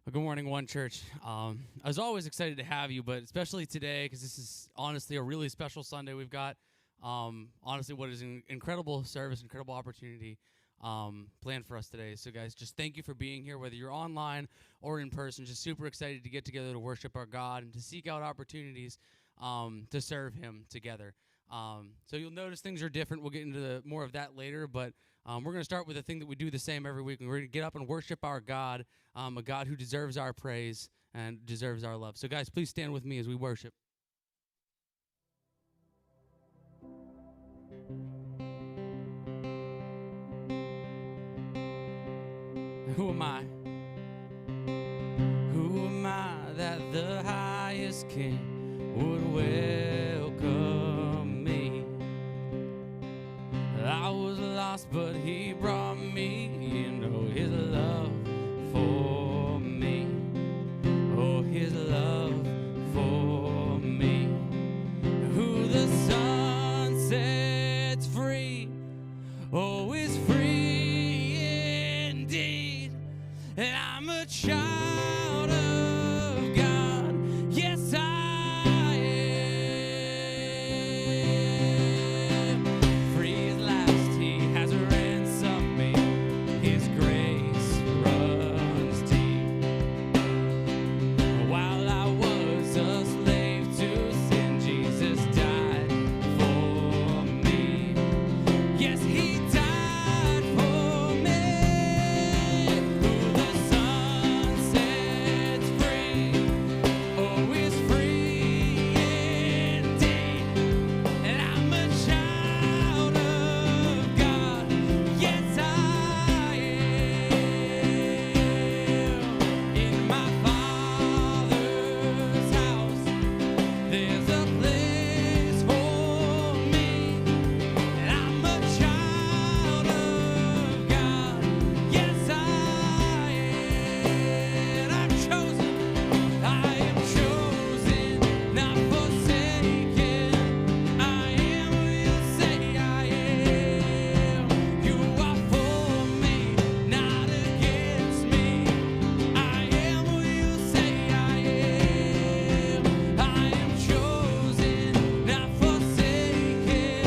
Good morning, One Church. I was always excited to have you, but especially today, because this is honestly a really special Sunday we've got. Honestly, what is an incredible service, incredible opportunity planned for us today. So, guys, just thank you for being here, whether you're online or in person. Just super excited to get together to worship our God and to seek out opportunities to serve Him together. So you'll notice things are different. We'll get into more of that later, but we're going to start with a thing that we do the same every week. We're going to get up and worship our God, a God who deserves our praise and deserves our love. So, guys, please stand with me as we worship. Who am I? Who am I that the highest King would welcome me? I was lost, but He brought me in. Oh, His love for me. Oh, His love for me. Who the Son sets free, oh, is free indeed. And I'm a child of God. Yes, I am. Free at last, He has ransomed me. His grace runs deep. While I was a slave to sin, Jesus died for me. Yes, He died for me. Who the Son sets free, oh, is free indeed. And I'm a child of God. Yes, I am. In my Father's house, there's a place for me. And I'm a child of God. Yes, I am. I'm chosen. I am chosen, not forsaken. I am who You say I am. You are for me, not against me. I am who You say I am. I am chosen, not forsaken.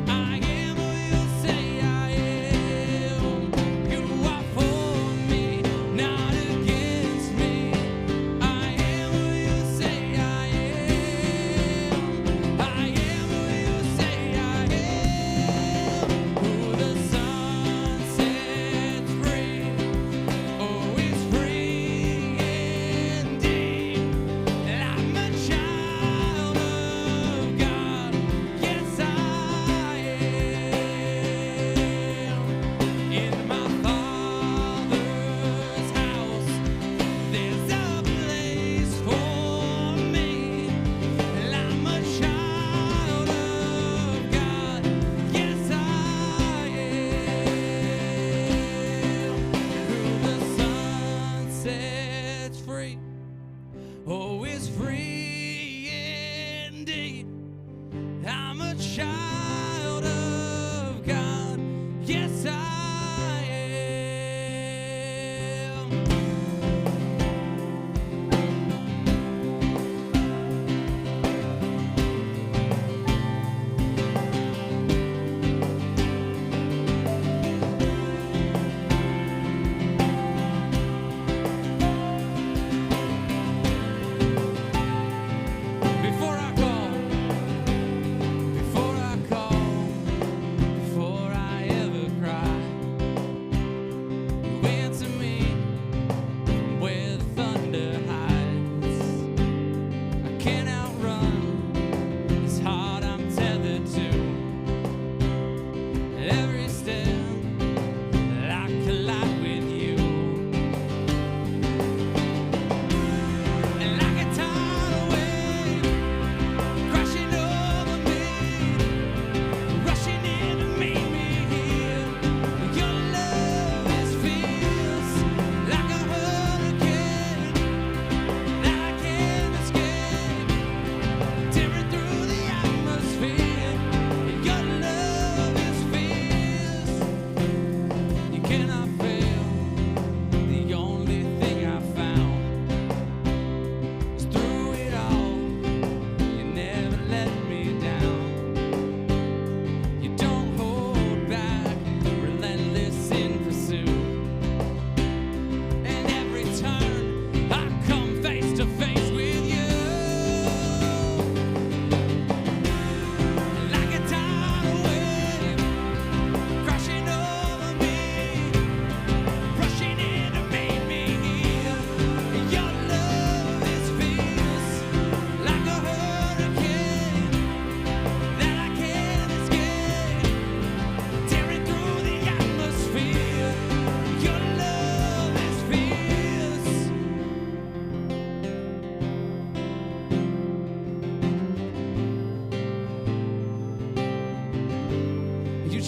I am who You say I am. You are for me, not against me. I am who You say I am. I am who You say I am. Who the Son sets free, oh, is free indeed. And I'm a child of God. Yes, I am. In my Father's house, there's a place for me. And I'm a child of God. Yes, I am. Who the Son sets free, oh, is free indeed. I'm a child of God. Yes, I am.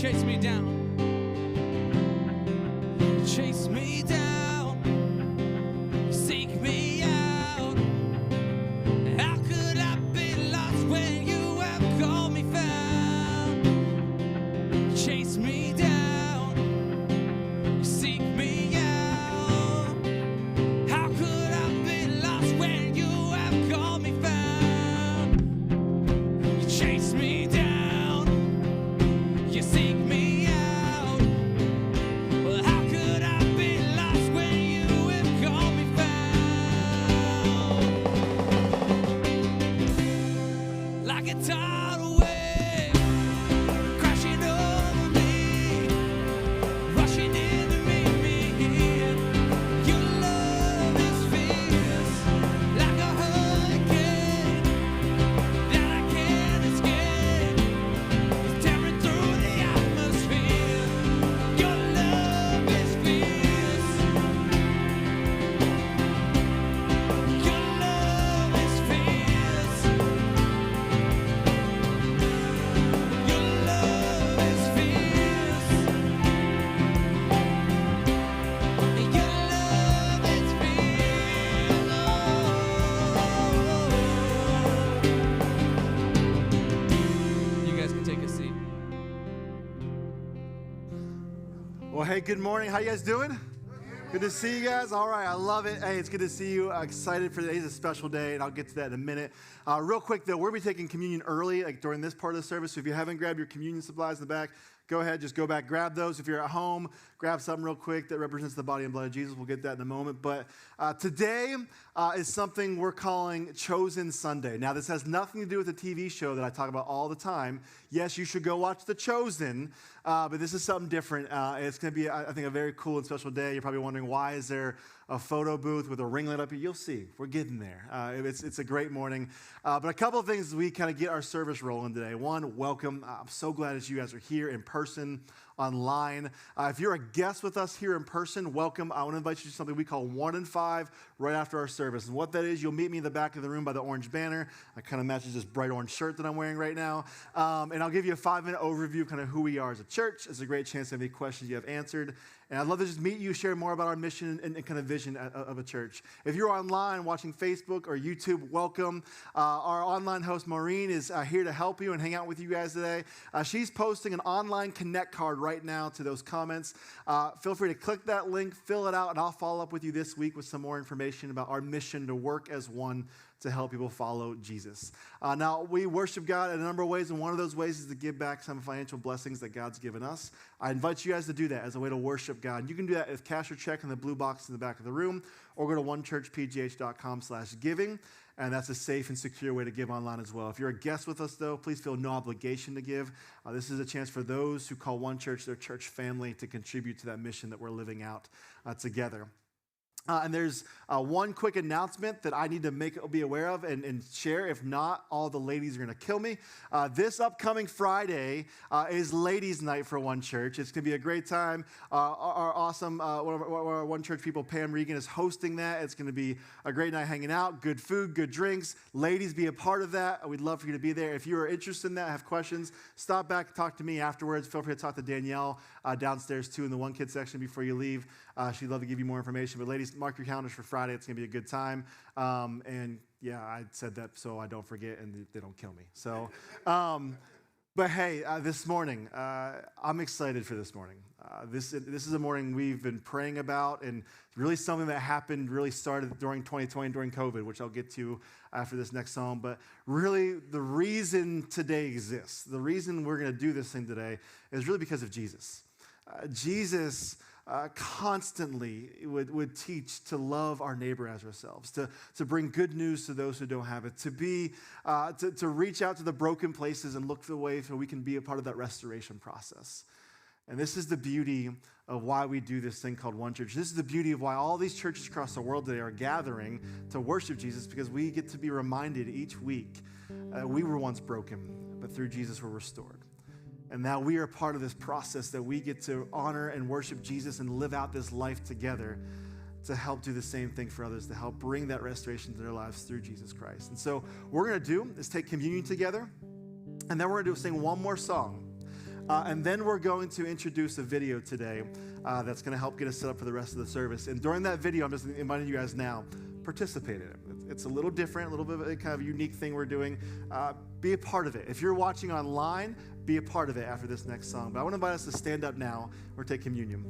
chase me down. Chase me down, seek me out. How could I be lost when you have called me found? Chase me down, seek me out. How could I be lost when you have called me found? You chase me down, you seek me out. Well, how could I be lost when you have called me found? Like a tidal wave, crashing over me, rushing in to meet me. Your love is fierce, like a hurricane that I can't escape. It's tearing through the atmosphere. Your love is fierce. Your love is fierce. Your love is fierce. Your love is fierce. You guys can take a seat. Well, hey, good morning. How you guys doing? Good to see you guys. All right, I love it. Hey, it's good to see you. Excited for today's a special day, and I'll get to that in a minute. Real quick, though, we're going to be taking communion early, like during this part of the service. So if you haven't grabbed your communion supplies in the back, go ahead, just go back, grab those. If you're at home, grab something real quick that represents the body and blood of Jesus. We'll get that in a moment. But today is something we're calling Chosen Sunday. Now, this has nothing to do with the TV show that I talk about all the time. Yes, you should go watch The Chosen, but this is something different. It's going to be, I think, a very cool and special day. You're probably wondering, why is there a photo booth with a ring lit up here? You'll see. We're getting there. It's a great morning. But a couple of things as we kind of get our service rolling today. One, welcome. I'm so glad that you guys are here in person, online. If you're a guest with us here in person, welcome. I want to invite you to something we call 1 and 5 right after our service. And what that is, you'll meet me in the back of the room by the orange banner. It kind of matches this bright orange shirt that I'm wearing right now. And I'll give you a 5-minute overview of kind of who we are as a church. It's a great chance to have any questions you have answered. And I'd love to just meet you, share more about our mission and kind of vision of a church. If you're online watching Facebook or YouTube, welcome. Our online host, Maureen, is here to help you and hang out with you guys today. She's posting an online connect card right now to those comments. Feel free to click that link, fill it out, and I'll follow up with you this week with some more information about our mission to work as one to help people follow Jesus. Now, we worship God in a number of ways, and one of those ways is to give back some financial blessings that God's given us. I invite you guys to do that as a way to worship God. And you can do that with cash or check in the blue box in the back of the room, or go to onechurchpgh.com/giving, and that's a safe and secure way to give online as well. If you're a guest with us, though, please feel no obligation to give. This is a chance for those who call One Church their church family to contribute to that mission that we're living out together. And there's one quick announcement that I need to be aware of and share. If not, all the ladies are going to kill me. This upcoming Friday is Ladies' Night for One Church. It's going to be a great time. Our awesome one of our One Church people, Pam Regan, is hosting that. It's going to be a great night hanging out, good food, good drinks. Ladies, be a part of that. We'd love for you to be there. If you are interested in that, have questions, stop back, talk to me afterwards. Feel free to talk to Danielle downstairs, too, in the One Kid section before you leave. She'd love to give you more information. But ladies, mark your calendars for Friday. It's going to be a good time. And yeah, I said that so I don't forget and they don't kill me. So, but hey, this morning, I'm excited for this morning. This is a morning we've been praying about, and really something that happened, really started during 2020, during COVID, which I'll get to after this next song. But really, the reason today exists, the reason we're going to do this thing today is really because of Jesus. Jesus constantly would teach to love our neighbor as ourselves, to bring good news to those who don't have it, to reach out to the broken places and look for ways so we can be a part of that restoration process. And this is the beauty of why we do this thing called One Church. This is the beauty of why all these churches across the world today are gathering to worship Jesus, because we get to be reminded each week we were once broken, but through Jesus we're restored. And now we are part of this process that we get to honor and worship Jesus and live out this life together to help do the same thing for others, to help bring that restoration to their lives through Jesus Christ. And so what we're going to do is take communion together, and then we're going to sing one more song. And then we're going to introduce a video today that's going to help get us set up for the rest of the service. And during that video, I'm just inviting you guys now, participate in it. It's a little different, a little bit of a kind of unique thing we're doing. Be a part of it. If you're watching online, be a part of it after this next song. But I want to invite us to stand up now or take communion.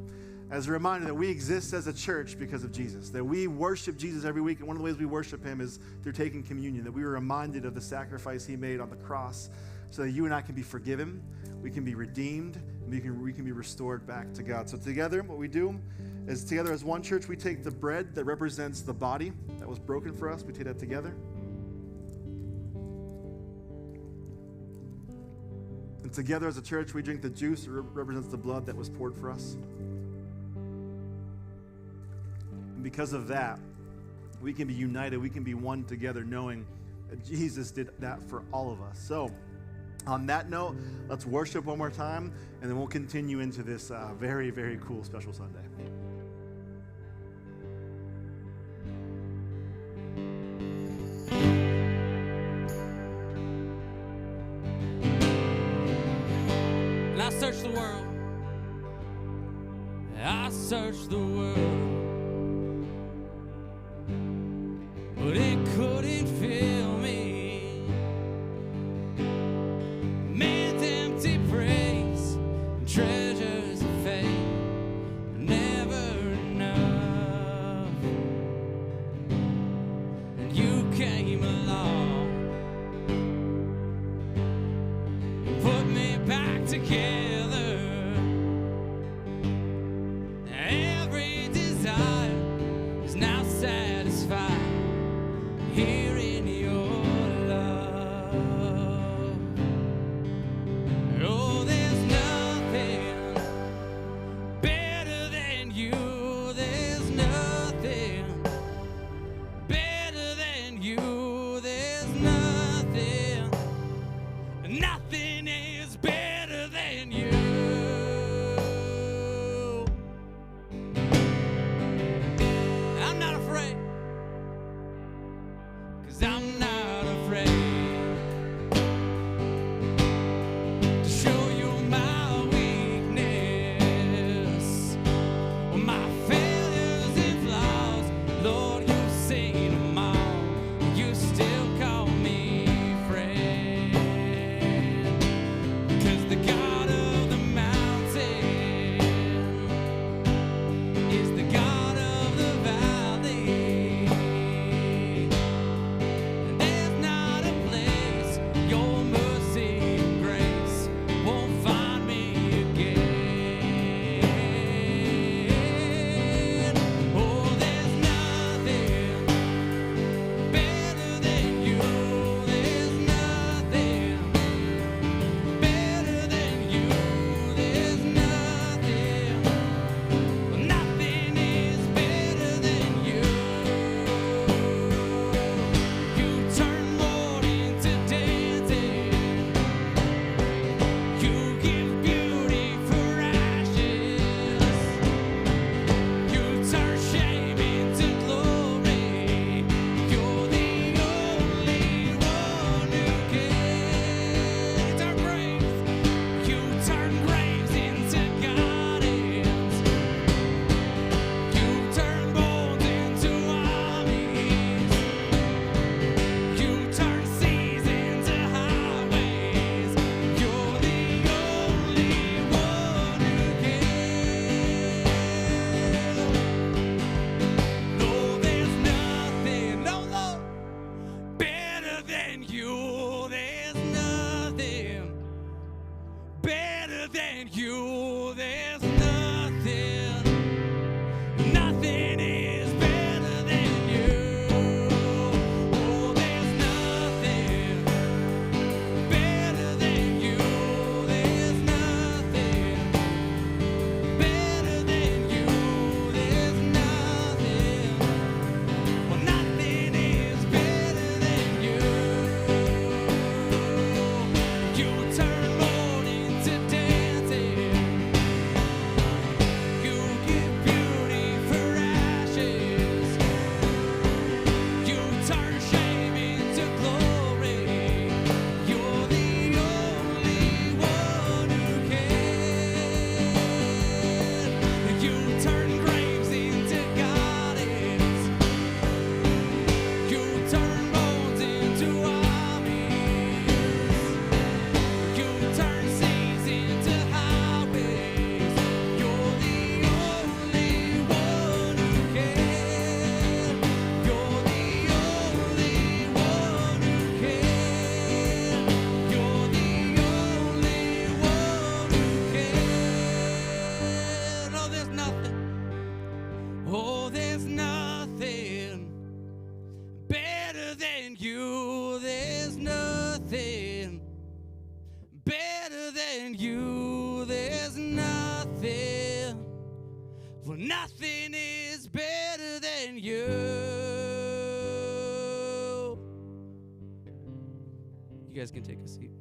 As a reminder that we exist as a church because of Jesus, that we worship Jesus every week, and one of the ways we worship him is through taking communion, that we were reminded of the sacrifice he made on the cross so that you and I can be forgiven, we can be redeemed, and we can be restored back to God. So together, what we do is together as one church, we take the bread that represents the body that was broken for us, we take that together. And together as a church, we drink the juice that represents the blood that was poured for us. Because of that, we can be united, we can be one together, knowing that Jesus did that for all of us. So, on that note, let's worship one more time, and then we'll continue into this very, very cool special Sunday. And I searched the world. I searched the world. But it couldn't fill me. Man's empty praise and treasures of faith, never enough. And you came along and put me back together. Every desire is now satisfied here in your love. Oh, there's nothing better than you. There's nothing better than you. There's nothing. Nothing is better than you. I'm not afraid. 'Cause I'm not afraid to show you my weakness, or my failures and flaws. Lord, you've seen them all. You still call me friend. 'Cause the God of the mountain is the God of the valley. And than you. There's nothing better than you. There's nothing, for nothing is better than you. You guys can take a seat.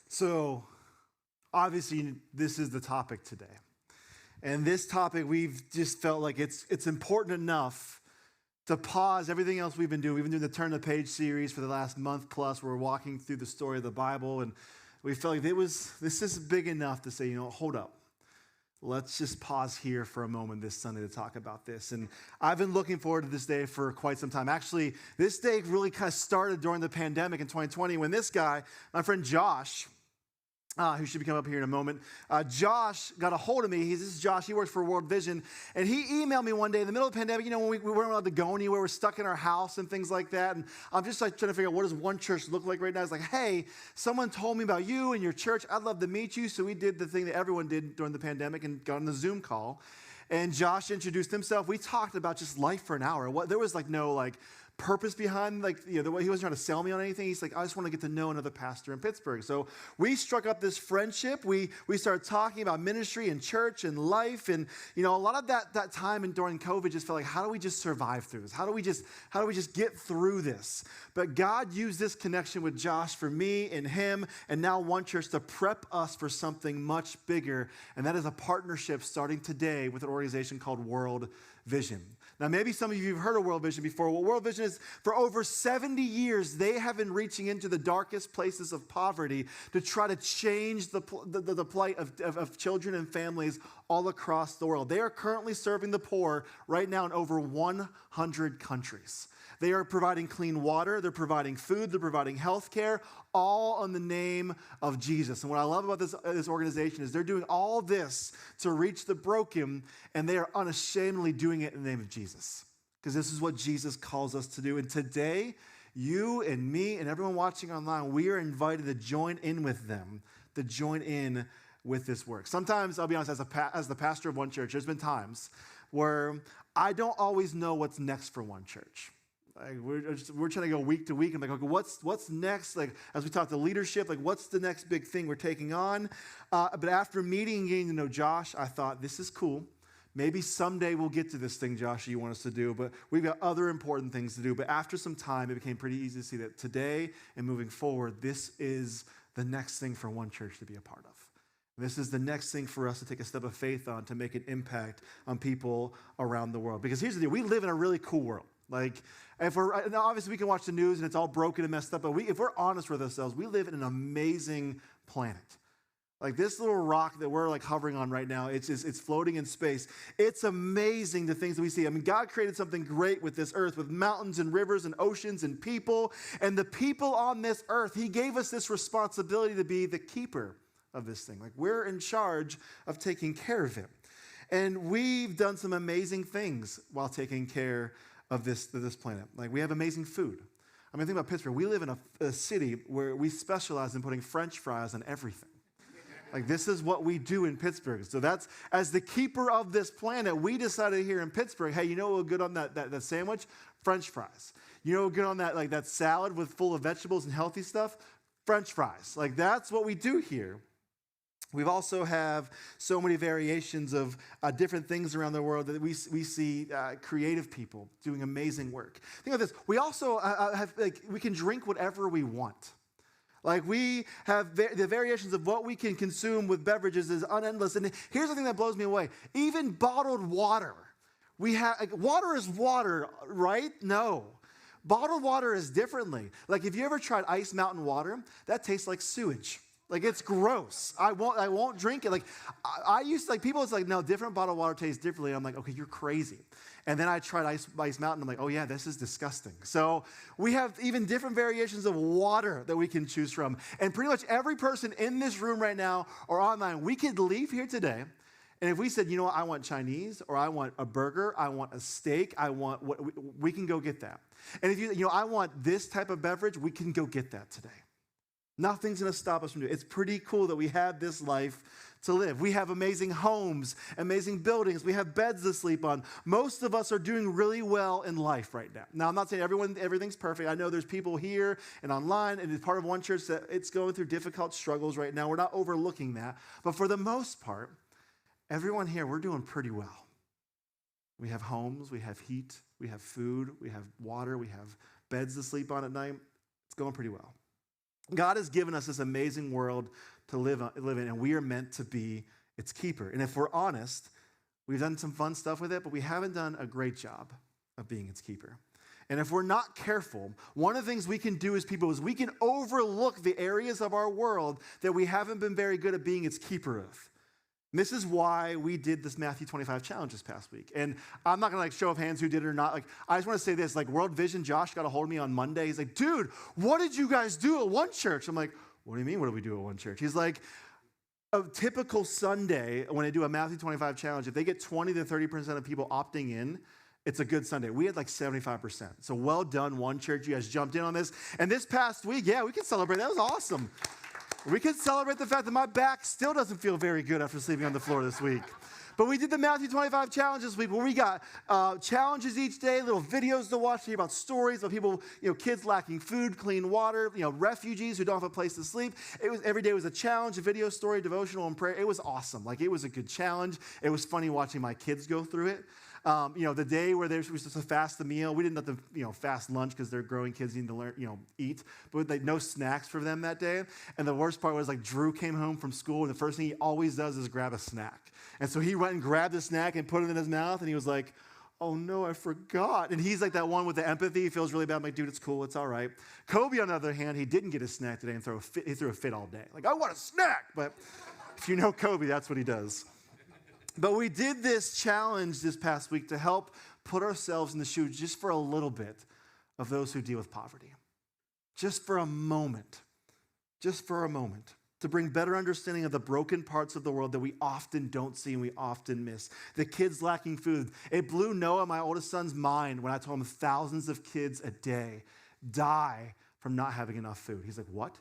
So, obviously, this is the topic today. And this topic, we've just felt like it's important enough to pause everything else we've been doing. We've been doing the Turn the Page series for the last month plus. We're walking through the story of the Bible, and we felt like this is big enough to say, hold up. let's just pause here for a moment this Sunday to talk about this. And I've been looking forward to this day for quite some time. Actually, this day really kind of started during the pandemic in 2020 when this guy, my friend Josh, who should be coming up here in a moment. Josh got a hold of me. This is Josh. He works for World Vision. And he emailed me one day in the middle of the pandemic, when we weren't allowed to go anywhere. We're stuck in our house and things like that. And I'm just like trying to figure out what does one church look like right now. It's like, hey, someone told me about you and your church. I'd love to meet you. So we did the thing that everyone did during the pandemic and got on the Zoom call. And Josh introduced himself. We talked about just life for an hour. There was no purpose behind, the way he wasn't trying to sell me on anything. He's like, I just want to get to know another pastor in Pittsburgh. So we struck up this friendship. We started talking about ministry and church and life. And, a lot of that time and during COVID just felt like, how do we just survive through this? How do we just get through this? But God used this connection with Josh for me and him and now One Church to prep us for something much bigger. And that is a partnership starting today with an organization called World Vision. Now, maybe some of you have heard of World Vision before. Well, World Vision is, for over 70 years, they have been reaching into the darkest places of poverty to try to change the plight of children and families all across the world. They are currently serving the poor right now in over 100 countries. They are providing clean water, they're providing food, they're providing health care, all in the name of Jesus. And what I love about this organization is they're doing all this to reach the broken, and they are unashamedly doing it in the name of Jesus. Because this is what Jesus calls us to do. And today, you and me and everyone watching online, we are invited to join in with them, to join in with this work. Sometimes, I'll be honest, as the pastor of One Church, there's been times where I don't always know what's next for One Church. We're trying to go week to week. I'm like, okay, what's next? As we talk to leadership, what's the next big thing we're taking on? But after meeting and getting to know Josh, I thought, this is cool. Maybe someday we'll get to this thing, Josh, you want us to do, but we've got other important things to do. But after some time, it became pretty easy to see that today and moving forward, this is the next thing for One Church to be a part of. This is the next thing for us to take a step of faith on to make an impact on people around the world. Because here's the deal, we live in a really cool world. Now obviously we can watch the news and it's all broken and messed up, but if we're honest with ourselves, we live in an amazing planet. This little rock that we're hovering on right now, it's floating in space. It's amazing the things that we see. I mean, God created something great with this earth, with mountains and rivers and oceans and people. And the people on this earth, he gave us this responsibility to be the keeper of this thing. We're in charge of taking care of it. And we've done some amazing things while taking care of this planet. We have amazing food. I mean, think about Pittsburgh. We live in a city where we specialize in putting French fries on everything. This is what we do in Pittsburgh. So that's, as the keeper of this planet, we decided here in Pittsburgh, hey, you know what would good on that sandwich? French fries. You know what would good on that salad full of vegetables and healthy stuff? French fries. That's what we do here. We also have so many variations of different things around the world that we see creative people doing amazing work. Think of this. We also we can drink whatever we want. We have the variations of what we can consume with beverages is unendless. And here's the thing that blows me away. Even bottled water. Water is water, right? No. Bottled water is differently. If you ever tried Ice Mountain water, that tastes like sewage. It's gross. I won't drink it. I used to, people, it's no, different bottled water tastes differently. I'm like, okay, you're crazy. And then I tried Ice Mountain. I'm like, oh yeah, this is disgusting. So we have even different variations of water that we can choose from. And pretty much every person in this room right now or online, we could leave here today. And if we said, you know what, I want Chinese, or I want a burger, I want a steak, we can go get that. And if I want this type of beverage, we can go get that today. Nothing's going to stop us from doing it. It's pretty cool that we have this life to live. We have amazing homes, amazing buildings. We have beds to sleep on. Most of us are doing really well in life right now. Now, I'm not saying everything's perfect. I know there's people here and online and as part of One Church that it's going through difficult struggles right now. We're not overlooking that. But for the most part, everyone here, we're doing pretty well. We have homes, we have heat, we have food, we have water, we have beds to sleep on at night. It's going pretty well. God has given us this amazing world to live in, and we are meant to be its keeper. And if we're honest, we've done some fun stuff with it, but we haven't done a great job of being its keeper. And if we're not careful, one of the things we can do as people is we can overlook the areas of our world that we haven't been very good at being its keeper of. And this is why we did this Matthew 25 challenge this past week. And I'm not going to show of hands who did it or not. I just want to say this, World Vision, Josh got a hold of me on Monday. He's like, dude, what did you guys do at One Church? I'm like, what do you mean, what do we do at One Church? He's like, a typical Sunday, when they do a Matthew 25 challenge, if they get 20 to 30% of people opting in, it's a good Sunday. We had 75%. So well done, One Church. You guys jumped in on this. And this past week, we can celebrate. That was awesome. We can celebrate the fact that my back still doesn't feel very good after sleeping on the floor this week. But we did the Matthew 25 challenge this week where we got challenges each day, little videos to watch, hear about stories of people, kids lacking food, clean water, refugees who don't have a place to sleep. Every day was a challenge, a video story, devotional, and prayer. It was awesome. It was a good challenge. It was funny watching my kids go through it. The day where they were supposed to fast the meal, we didn't let them, fast lunch because they're growing kids need to learn, eat. But no snacks for them that day. And the worst part was Drew came home from school and the first thing he always does is grab a snack. And so he went and grabbed a snack and put it in his mouth and he was like, oh no, I forgot. And he's that one with the empathy. He feels really bad. I'm like, dude, it's cool. It's all right. Kobe, on the other hand, he didn't get a snack today and he threw a fit all day. I want a snack. But if you know Kobe, that's what he does. But we did this challenge this past week to help put ourselves in the shoes just for a little bit of those who deal with poverty. Just for a moment. To bring better understanding of the broken parts of the world that we often don't see and we often miss. The kids lacking food. It blew Noah, my oldest son's, mind when I told him thousands of kids a day die from not having enough food. He's like, what?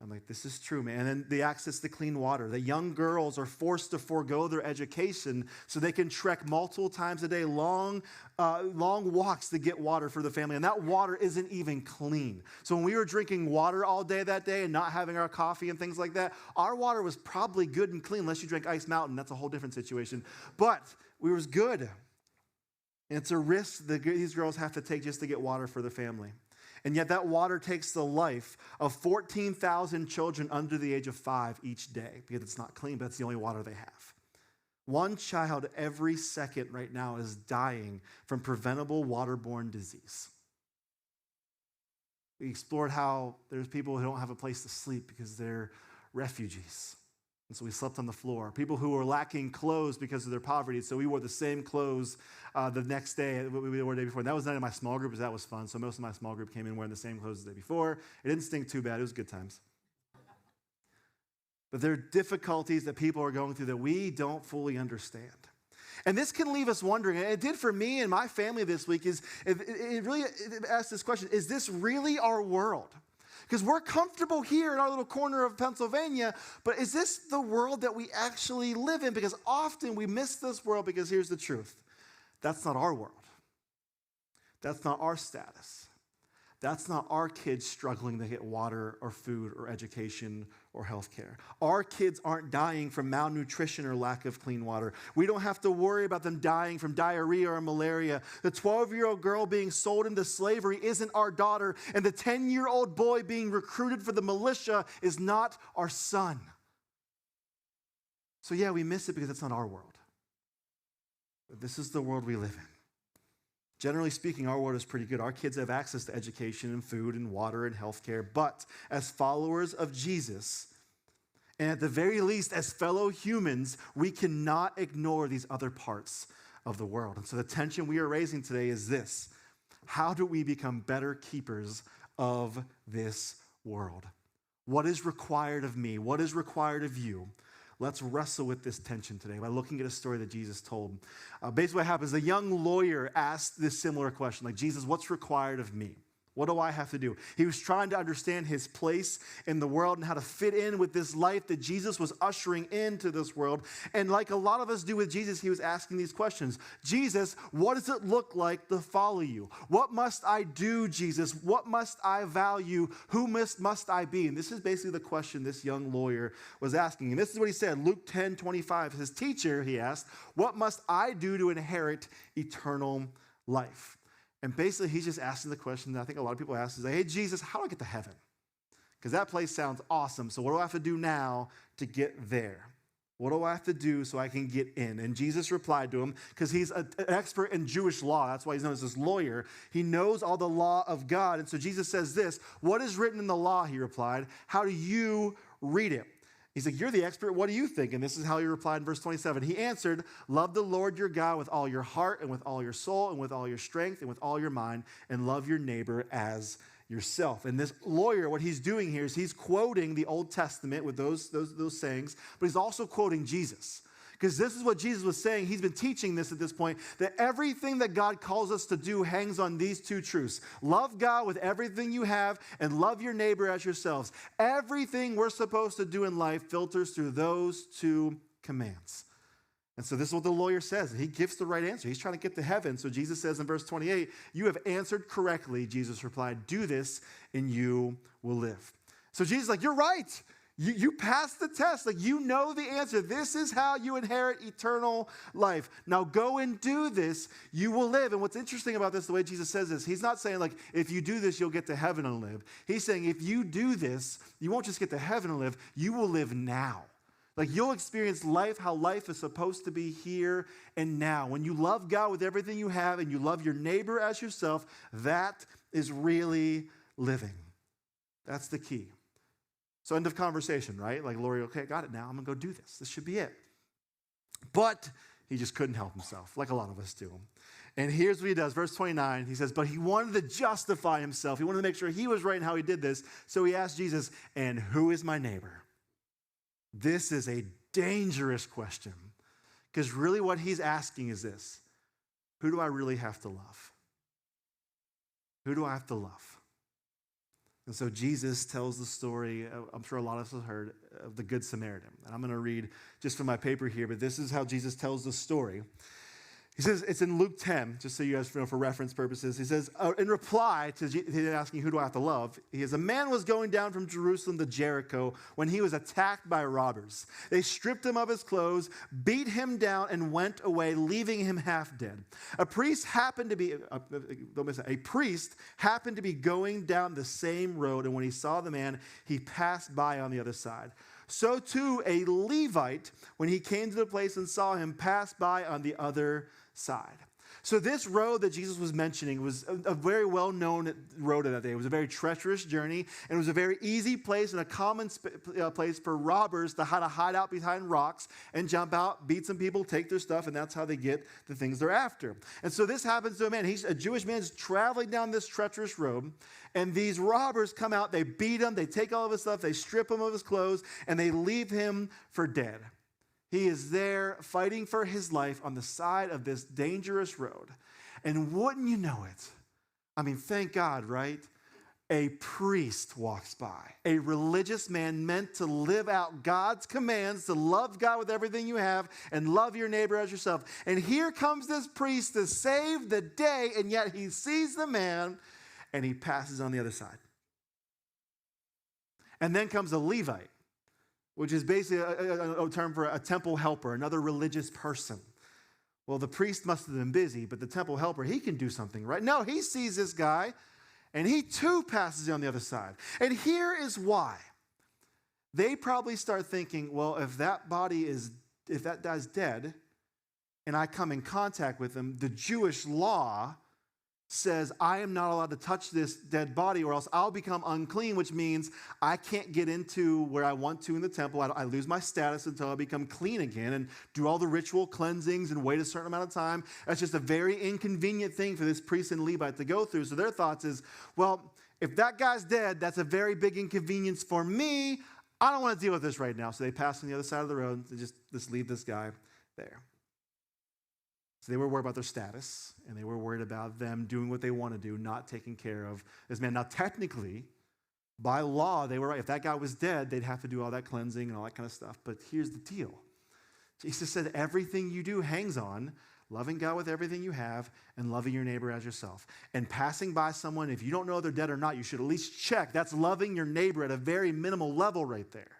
I'm like, this is true, man. And then the access to clean water. The young girls are forced to forego their education so they can trek multiple times a day, long walks to get water for the family. And that water isn't even clean. So when we were drinking water all day that day and not having our coffee and things like that, our water was probably good and clean unless you drank Ice Mountain. That's a whole different situation. But we was good. And it's a risk that these girls have to take just to get water for the family. And yet that water takes the life of 14,000 children under the age of 5 each day because it's not clean, but it's the only water they have. One child every second right now is dying from preventable waterborne disease. We explored how there's people who don't have a place to sleep because they're refugees. And so we slept on the floor. People who were lacking clothes because of their poverty, so we wore the same clothes the next day we wore the day before. And that was not in my small group, because that was fun. So most of my small group came in wearing the same clothes the day before. It didn't stink too bad. It was good times. But there are difficulties that people are going through that we don't fully understand. And this can leave us wondering, and it did for me and my family this week, it really asked this question, is this really our world? Because we're comfortable here in our little corner of Pennsylvania, but is this the world that we actually live in? Because often we miss this world because here's the truth. That's not our world. That's not our status. That's not our kids struggling to get water or food or education or health care. Our kids aren't dying from malnutrition or lack of clean water. We don't have to worry about them dying from diarrhea or malaria. The 12-year-old girl being sold into slavery isn't our daughter, and the 10-year-old boy being recruited for the militia is not our son. So yeah, we miss it because it's not our world. But this is the world we live in. Generally speaking, our world is pretty good. Our kids have access to education and food and water and healthcare. But as followers of Jesus, and at the very least as fellow humans, we cannot ignore these other parts of the world. And so the tension we are raising today is this. How do we become better keepers of this world? What is required of me? What is required of you? Let's wrestle with this tension today by looking at a story that Jesus told. Basically what happens, a young lawyer asked this similar question, like, Jesus, what's required of me? What do I have to do? He was trying to understand his place in the world and how to fit in with this life that Jesus was ushering into this world. And like a lot of us do with Jesus, he was asking these questions. Jesus, what does it look like to follow you? What must I do, Jesus? What must I value? Who must I be? And this is basically the question this young lawyer was asking. And this is what he said, Luke 10:25. His teacher, he asked, what must I do to inherit eternal life? And basically, he's just asking the question that I think a lot of people ask is, hey, Jesus, how do I get to heaven? Because that place sounds awesome. So what do I have to do now to get there? What do I have to do so I can get in? And Jesus replied to him, because he's an expert in Jewish law. That's why he's known as this lawyer. He knows all the law of God. And so Jesus says this, what is written in the law, he replied. How do you read it? He's like, you're the expert. What do you think? And this is how he replied in verse 27. He answered, love the Lord your God with all your heart and with all your soul and with all your strength and with all your mind, and love your neighbor as yourself. And this lawyer, what he's doing here is he's quoting the Old Testament with those sayings, but he's also quoting Jesus. Because this is what Jesus was saying. He's been teaching this at this point, that everything that God calls us to do hangs on these two truths. Love God with everything you have and love your neighbor as yourselves. Everything we're supposed to do in life filters through those two commands. And so this is what the lawyer says. He gives the right answer. He's trying to get to heaven. So Jesus says in verse 28, you have answered correctly. Jesus replied, do this and you will live. So Jesus is like, you're right. You passed the test. Like, you know the answer. This is how you inherit eternal life. Now go and do this. You will live. And what's interesting about this, the way Jesus says this, he's not saying like, if you do this, you'll get to heaven and live. He's saying if you do this, you won't just get to heaven and live. You will live now. Like, you'll experience life, how life is supposed to be here and now. When you love God with everything you have and you love your neighbor as yourself, that is really living. That's the key. So end of conversation, right? Like, Lori, okay, I got it now. I'm going to go do this. This should be it. But he just couldn't help himself, like a lot of us do. And here's what he does. Verse 29, he says, but he wanted to justify himself. He wanted to make sure he was right in how he did this. So he asked Jesus, and who is my neighbor? This is a dangerous question, because really what he's asking is this: who do I really have to love? Who do I have to love? And so Jesus tells the story, I'm sure a lot of us have heard, of the Good Samaritan. And I'm going to read just from my paper here, but this is how Jesus tells the story. He says, it's in Luke 10, just so you guys know for reference purposes. He says, in reply to asking, who do I have to love? He says, a man was going down from Jerusalem to Jericho when he was attacked by robbers. They stripped him of his clothes, beat him down, and went away, leaving him half dead. A priest happened to be going down the same road, and when he saw the man, he passed by on the other side. So too a Levite, when he came to the place and saw him, passed by on the other side. So this road that Jesus was mentioning was a very well-known road of that day. It was a very treacherous journey, and it was a very easy place and a common place for robbers to hide out behind rocks and jump out, beat some people, take their stuff, and that's how they get the things they're after. And so this happens to a man. He's a Jewish man traveling down this treacherous road, and these robbers come out, they beat him, they take all of his stuff, they strip him of his clothes, and they leave him for dead. He is there fighting for his life on the side of this dangerous road. And wouldn't you know it? I mean, thank God, right? A priest walks by, a religious man meant to live out God's commands, to love God with everything you have and love your neighbor as yourself. And here comes this priest to save the day, and yet he sees the man and he passes on the other side. And then comes a Levite, which is basically a term for a temple helper, another religious person. Well, the priest must have been busy, but the temple helper, he can do something, right? No, he sees this guy, and he too passes on the other side. And here is why. They probably start thinking, well, if that guy's dead, and I come in contact with him, the Jewish law says I am not allowed to touch this dead body or else I'll become unclean, which means I can't get into where I want to in the temple. I lose my status until I become clean again and do all the ritual cleansings and wait a certain amount of time. That's just a very inconvenient thing for this priest and Levite to go through. So their thoughts is, well, if that guy's dead, that's a very big inconvenience for me. I don't want to deal with this right now. So they pass on the other side of the road and just leave this guy there. So they were worried about their status, and they were worried about them doing what they want to do, not taking care of this man. Now, technically, by law, they were right. If that guy was dead, they'd have to do all that cleansing and all that kind of stuff. But here's the deal. Jesus said everything you do hangs on loving God with everything you have and loving your neighbor as yourself. And passing by someone, if you don't know if they're dead or not, you should at least check. That's loving your neighbor at a very minimal level right there.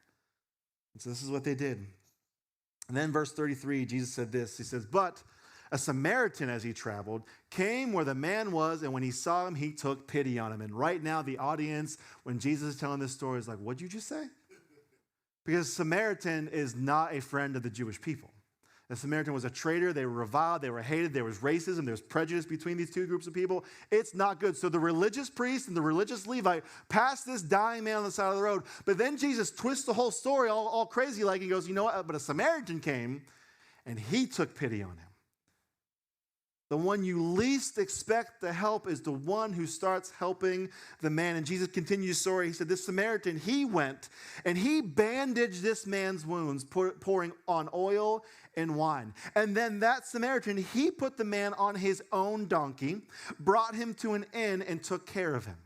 And so this is what they did. And then verse 33, Jesus said this. He says, but a Samaritan, as he traveled, came where the man was, and when he saw him, he took pity on him. And right now, the audience, when Jesus is telling this story, is like, what'd you just say? Because Samaritan is not a friend of the Jewish people. The Samaritan was a traitor. They were reviled. They were hated. There was racism. There was prejudice between these two groups of people. It's not good. So the religious priest and the religious Levite passed this dying man on the side of the road. But then Jesus twists the whole story all crazy like he goes, you know what? But a Samaritan came and he took pity on him. The one you least expect to help is the one who starts helping the man. And Jesus continues the story. He said, this Samaritan, he went and he bandaged this man's wounds, pouring on oil and wine. And then that Samaritan, he put the man on his own donkey, brought him to an inn, and took care of him.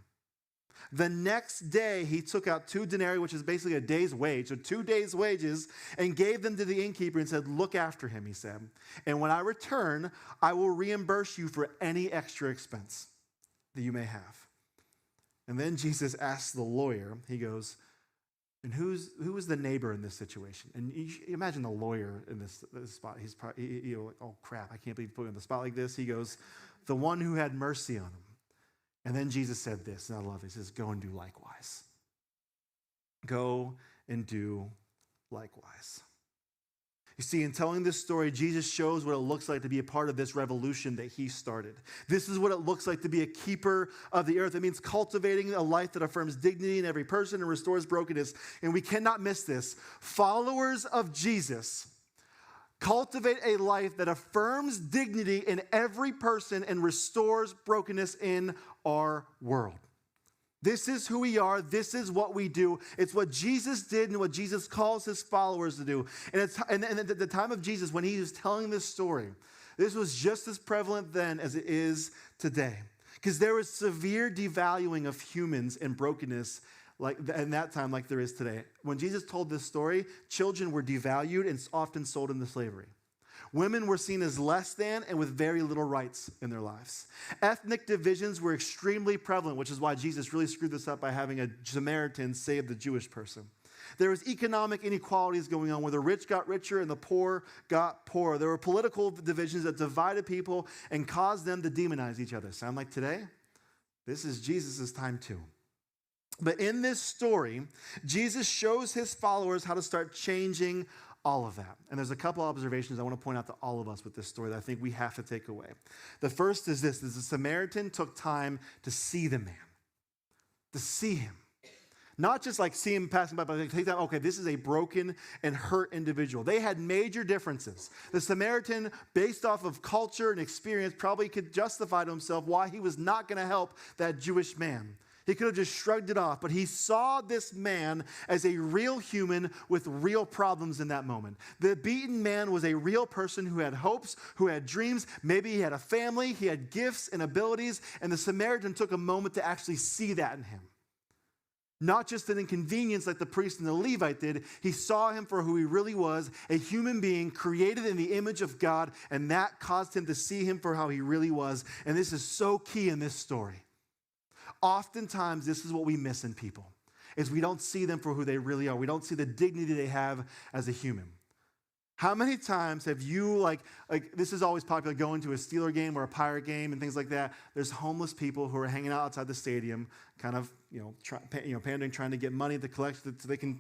The next day, he took out 2 denarii, which is basically a day's wage, so 2 days' wages, and gave them to the innkeeper and said, look after him, he said. And when I return, I will reimburse you for any extra expense that you may have. And then Jesus asks the lawyer, he goes, and who was the neighbor in this situation? And you imagine the lawyer in this spot. He's probably, oh crap, I can't believe he put me on the spot like this. He goes, the one who had mercy on him. And then Jesus said this, and I love it. He says, go and do likewise. Go and do likewise. You see, in telling this story, Jesus shows what it looks like to be a part of this revolution that he started. This is what it looks like to be a keeper of the earth. It means cultivating a life that affirms dignity in every person and restores brokenness. And we cannot miss this. Followers of Jesus cultivate a life that affirms dignity in every person and restores brokenness in our world. This is who we are. This is what we do. It's what Jesus did and what Jesus calls his followers to do. And at the time of Jesus, when he was telling this story, this was just as prevalent then as it is today. Because there was severe devaluing of humans and brokenness like in that time like there is today. When Jesus told this story, children were devalued and often sold into slavery. Women were seen as less than and with very little rights in their lives. Ethnic divisions were extremely prevalent, which is why Jesus really screwed this up by having a Samaritan save the Jewish person. There was economic inequalities going on where the rich got richer and the poor got poorer. There were political divisions that divided people and caused them to demonize each other. Sound like today? This is Jesus' time too. But in this story, Jesus shows his followers how to start changing all of that. And there's a couple observations I want to point out to all of us with this story that I think we have to take away. The first is this: the Samaritan took time to see the man, to see him. Not just like see him passing by, but like take time, okay, this is a broken and hurt individual. They had major differences. The Samaritan, based off of culture and experience, probably could justify to himself why he was not going to help that Jewish man. He could have just shrugged it off, but he saw this man as a real human with real problems in that moment. The beaten man was a real person who had hopes, who had dreams. Maybe he had a family, he had gifts and abilities, and the Samaritan took a moment to actually see that in him. Not just an inconvenience like the priest and the Levite did. He saw him for who he really was, a human being created in the image of God, and that caused him to see him for how he really was. And this is so key in this story. Oftentimes, this is what we miss in people, is we don't see them for who they really are. We don't see the dignity they have as a human. How many times have you, like this is always popular, going to a Steeler game or a Pirate game and things like that. There's homeless people who are hanging out outside the stadium, kind of, pandering, trying to get money to collect so they can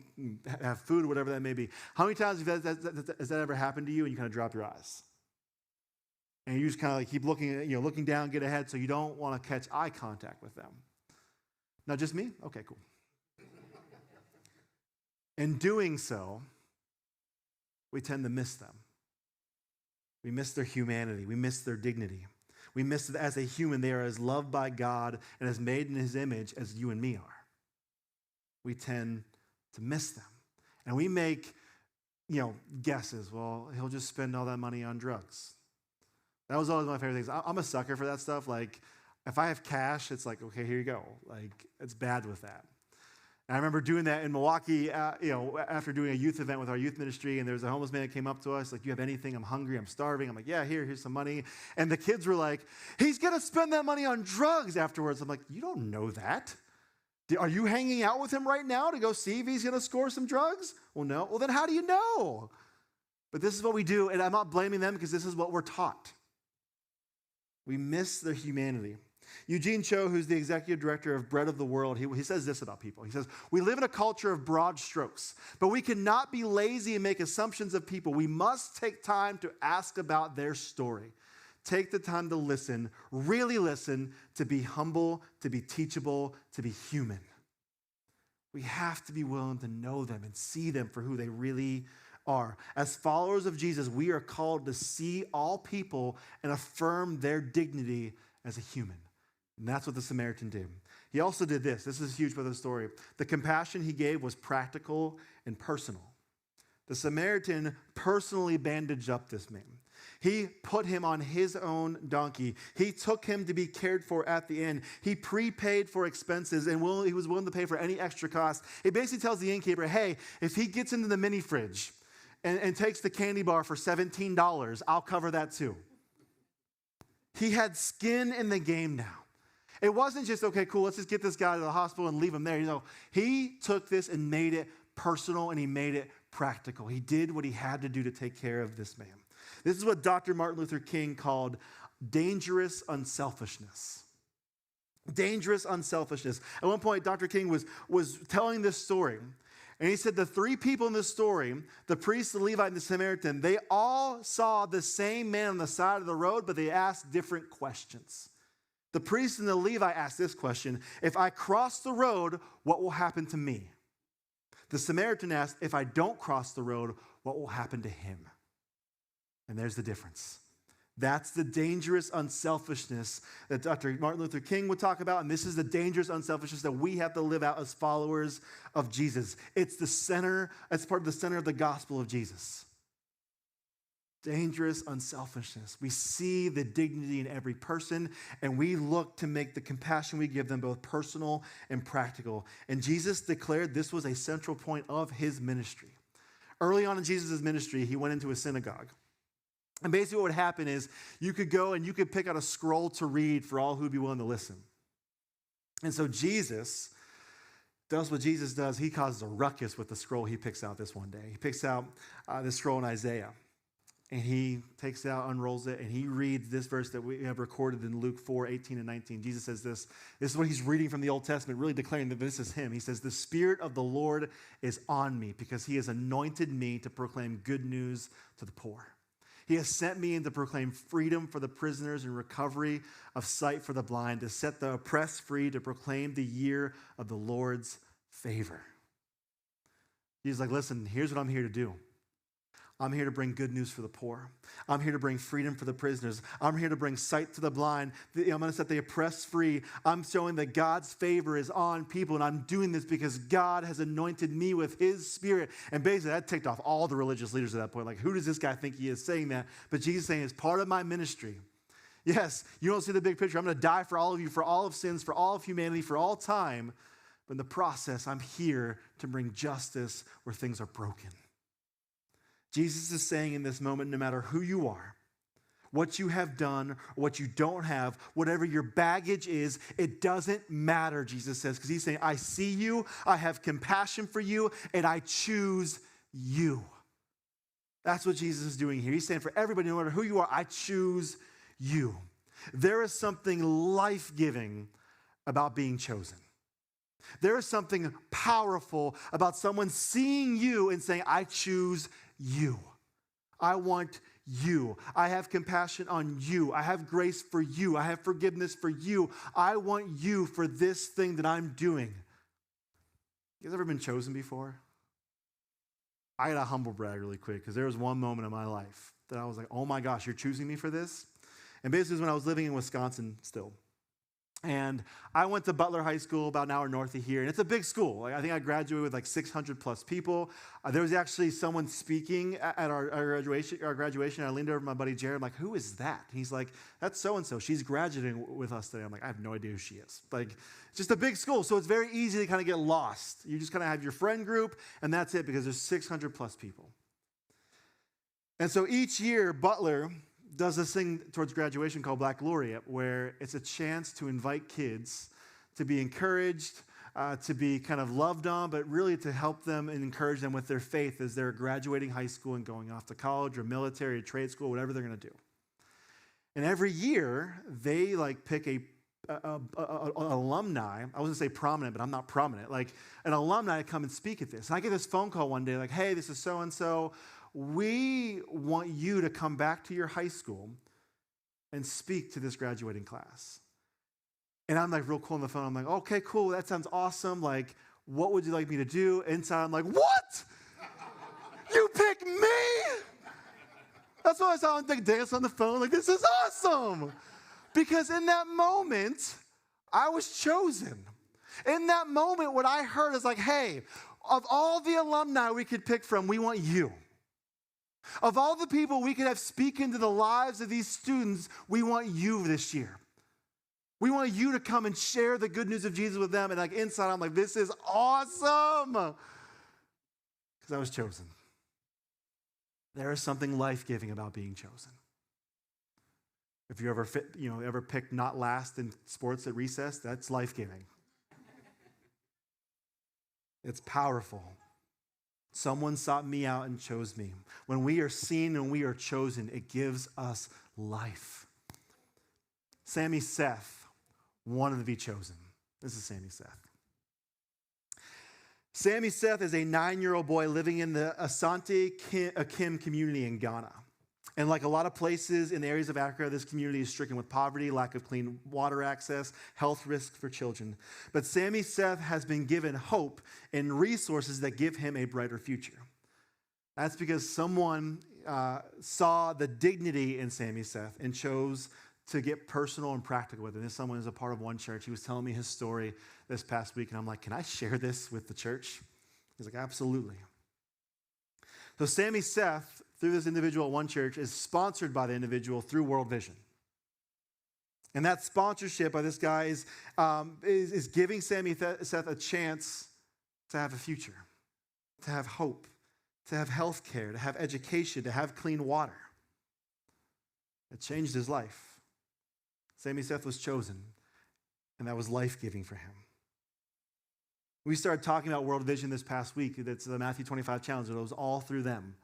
have food or whatever that may be. How many times has that ever happened to you and you kind of drop your eyes? And you just kind of like keep looking down, get ahead, so you don't want to catch eye contact with them. Not just me? Okay, cool. In doing so, we tend to miss them. We miss their humanity. We miss their dignity. We miss that as a human, they are as loved by God and as made in his image as you and me are. We tend to miss them. And we make, guesses. Well, he'll just spend all that money on drugs. That was always my favorite things. I'm a sucker for that stuff. Like, if I have cash, it's like, okay, here you go. Like, it's bad with that. And I remember doing that in Milwaukee, after doing a youth event with our youth ministry, and there was a homeless man that came up to us, like, do you have anything? I'm hungry, I'm starving. I'm like, yeah, here's some money. And the kids were like, he's going to spend that money on drugs afterwards. I'm like, you don't know that. Are you hanging out with him right now to go see if he's going to score some drugs? Well, no. Well, then how do you know? But this is what we do, and I'm not blaming them because this is what we're taught. We miss their humanity. Eugene Cho, who's the executive director of Bread of the World, he says this about people. He says, we live in a culture of broad strokes, but we cannot be lazy and make assumptions of people. We must take time to ask about their story. Take the time to listen, really listen, to be humble, to be teachable, to be human. We have to be willing to know them and see them for who they really are. As followers of Jesus, we are called to see all people and affirm their dignity as a human. And that's what the Samaritan did. He also did this. This is a huge part of the story. The compassion he gave was practical and personal. The Samaritan personally bandaged up this man. He put him on his own donkey. He took him to be cared for at the inn. He prepaid for expenses and he was willing to pay for any extra cost. He basically tells the innkeeper, hey, if he gets into the mini fridge and takes the candy bar for $17, I'll cover that too. He had skin in the game now. It wasn't just, okay, cool, let's just get this guy to the hospital and leave him there. He took this and made it personal and he made it practical. He did what he had to do to take care of this man. This is what Dr. Martin Luther King called dangerous unselfishness. Dangerous unselfishness. At one point, Dr. King was telling this story, and he said the three people in this story, the priest, the Levite, and the Samaritan, they all saw the same man on the side of the road, but they asked different questions. The priest and the Levite asked this question, if I cross the road, what will happen to me? The Samaritan asked, if I don't cross the road, what will happen to him? And there's the difference. That's the dangerous unselfishness that Dr. Martin Luther King would talk about, and this is the dangerous unselfishness that we have to live out as followers of Jesus. It's part of the center of the gospel of Jesus. Dangerous unselfishness. We see the dignity in every person, and we look to make the compassion we give them both personal and practical. And Jesus declared this was a central point of his ministry. Early on in Jesus' ministry, he went into a synagogue. And basically what would happen is you could go and you could pick out a scroll to read for all who would be willing to listen. And so Jesus does what Jesus does. He causes a ruckus with the scroll he picks out this one day. He picks out this scroll in Isaiah. And he takes it out, unrolls it, and he reads this verse that we have recorded in Luke 4, 18 and 19. Jesus says this. This is what he's reading from the Old Testament, really declaring that this is him. He says, the Spirit of the Lord is on me because he has anointed me to proclaim good news to the poor. He has sent me in to proclaim freedom for the prisoners and recovery of sight for the blind, to set the oppressed free, to proclaim the year of the Lord's favor. He's like, listen, here's what I'm here to do. I'm here to bring good news for the poor. I'm here to bring freedom for the prisoners. I'm here to bring sight to the blind. I'm going to set the oppressed free. I'm showing that God's favor is on people, and I'm doing this because God has anointed me with his Spirit. And basically, that ticked off all the religious leaders at that point. Like, who does this guy think he is saying that? But Jesus is saying, it's part of my ministry. Yes, you don't see the big picture. I'm going to die for all of you, for all of sins, for all of humanity, for all time. But in the process, I'm here to bring justice where things are broken. Jesus is saying in this moment, no matter who you are, what you have done, or what you don't have, whatever your baggage is, it doesn't matter, Jesus says, because he's saying, I see you, I have compassion for you, and I choose you. That's what Jesus is doing here. He's saying for everybody, no matter who you are, I choose you. There is something life-giving about being chosen. There is something powerful about someone seeing you and saying, I choose you. I want you. I have compassion on you. I have grace for you. I have forgiveness for you. I want you for this thing that I'm doing. You guys ever been chosen before? I got to humble brag really quick because there was one moment in my life that I was like, oh my gosh, you're choosing me for this? And basically it was when I was living in Wisconsin still. And I went to Butler High School, about an hour north of here, and it's a big school. Like, I think I graduated with like 600 plus people. There was actually someone speaking at our graduation. I leaned over to my buddy Jared, I'm like, who is that? And he's like, that's so-and-so. She's graduating with us today. I'm like, I have no idea who she is. Like, it's just a big school, so it's very easy to kind of get lost. You just kind of have your friend group, and that's it, because there's 600 plus people. And so each year, Butler does this thing towards graduation called Black Laureate, where it's a chance to invite kids to be encouraged, to be kind of loved on, but really to help them and encourage them with their faith as they're graduating high school and going off to college or military or trade school, whatever they're going to do. And every year, they pick a alumni, I wasn't say prominent, but I'm not prominent, like an alumni to come and speak at this. And I get this phone call one day like, hey, this is so-and-so. We want you to come back to your high school and speak to this graduating class. And I'm like real cool on the phone. I'm like, okay, cool. That sounds awesome. Like, what would you like me to do? Inside, I'm like, what? You picked me? That's why I saw him like dance on the phone. Like, this is awesome. Because in that moment, I was chosen. In that moment, what I heard is like, hey, of all the alumni we could pick from, we want you. Of all the people we could have speak into the lives of these students, we want you this year. We want you to come and share the good news of Jesus with them. And like inside, I'm like, this is awesome. Because I was chosen. There is something life-giving about being chosen. If you ever picked not last in sports at recess, that's life-giving. It's powerful. Someone sought me out and chose me. When we are seen and we are chosen, it gives us life. Sammy Seth wanted to be chosen. This is Sammy Seth. Sammy Seth is a 9-year-old boy living in the Asante Akim community in Ghana. And like a lot of places in the areas of Africa, this community is stricken with poverty, lack of clean water access, health risks for children. But Sammy Seth has been given hope and resources that give him a brighter future. That's because someone saw the dignity in Sammy Seth and chose to get personal and practical with it. This someone is a part of one church. He was telling me his story this past week, and I'm like, can I share this with the church? He's like, absolutely. So Sammy Seth, through this individual at one church, is sponsored by the individual through World Vision. And that sponsorship by this guy is giving Sammy Seth a chance to have a future, to have hope, to have health care, to have education, to have clean water. It changed his life. Sammy Seth was chosen, and that was life-giving for him. We started talking about World Vision this past week. That's the Matthew 25 challenge. It was all through them.